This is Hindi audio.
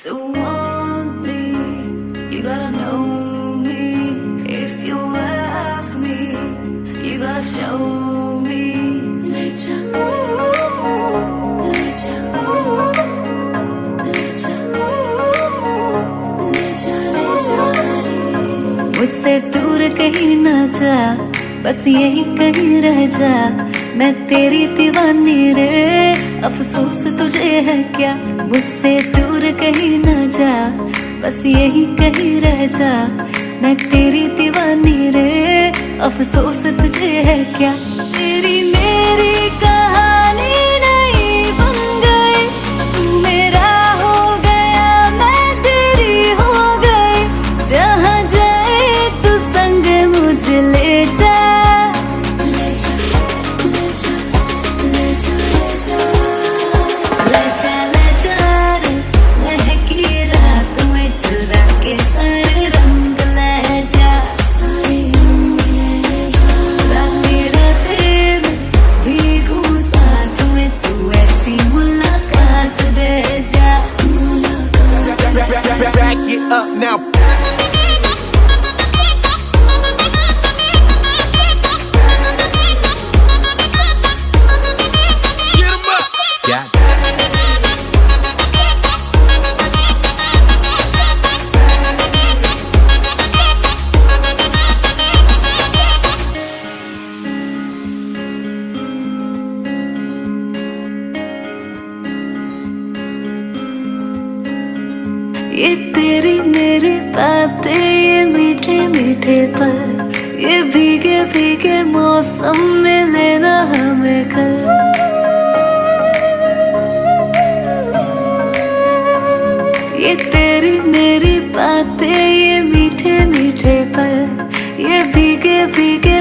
To want me, you gotta know me. If you love me, you gotta show me. Lecha, lecha, lecha, lecha, lecha. मुझसे दूर कहीं ना जा, बस यही कहीं रह जा। मैं तेरी दीवानी रे, अफसोस तुझे है क्या। मुझसे दूर कहीं ना जा, बस यही कहीं रह जा। मैं तेरी दीवानी रे, अफसोस तुझे है क्या। तेरी मेरी कहानी नहीं बन गई, तू मेरा हो गया, मैं तेरी हो गई। जहाँ जाए तू संग मुझे ले जा। Back it up now. Get 'em up. Got it. ये तेरी मेरी बातें, ये मीठे मीठे पल, ये भीगे भीगे मौसम में लेना हमें कल। ये तेरी मेरी बातें, ये मीठे मीठे पल, ये भीगे भीगे